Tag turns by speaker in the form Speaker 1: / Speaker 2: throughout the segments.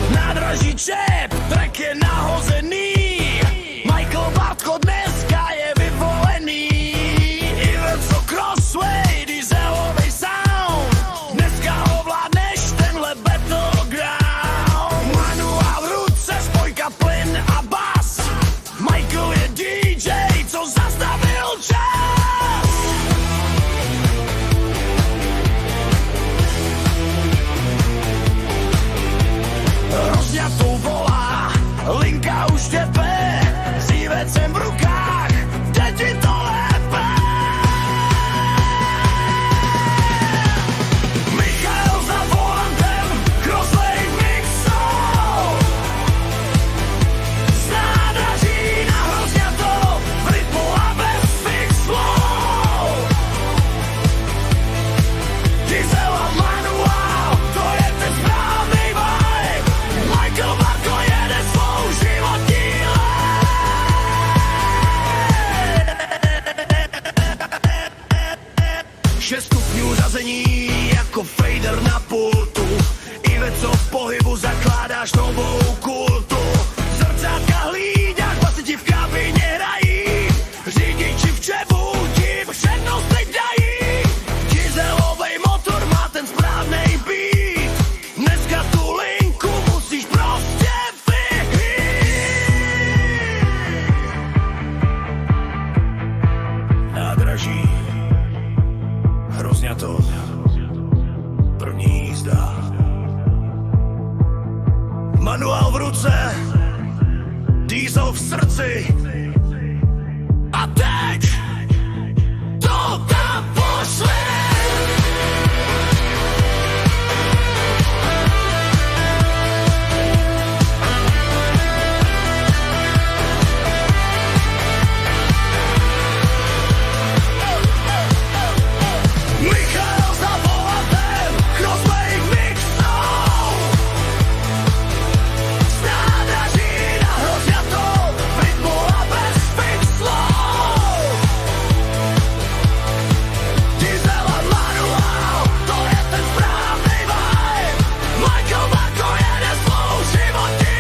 Speaker 1: Nádraží čep, trek je nahozený. Michael Bartko dneska je vyvolený. Event so Crossway, dieselovej sound. Dneska ovládneš tenhle battleground. Manuál v ruce, spojka plyn a bas. Michael je DJ, co zastavil čas. Rozňatou volá, linka už tepe, s ívecem v rukách, jde ti to lépe. Michael za volantem, Crosslake mixou. Z nádraží na Hrozňatou, v rytmu a bez fixlou. Diesel a manuál, to je ten správný vibe. Michael Bartko jede svou životní lež. 6 stupňů řazení jako fader na pultu. Iveco v pohybu zakládáš novou kultu. Zrcátka hlídák, basiti v kabině hrají. Řidiči v čebu ti přednost teď dají. Dieselovej motor má ten správnej beat. Dneska tu linku musíš prostě vyhýt. Nádraží Hrozňato, první jízda. Manuál v ruce, diesel v srdci. A teď to tam pošli. Michael za volantem, Crosslake mixou. Z nádraží na Hrozňatou, v rytmu a bez fixlou. Diesel a manuál, to je ten správný vibe. Michael Bartko jede svou životní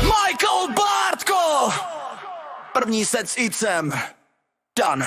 Speaker 1: Michael Bartko! První set s Icem. Done.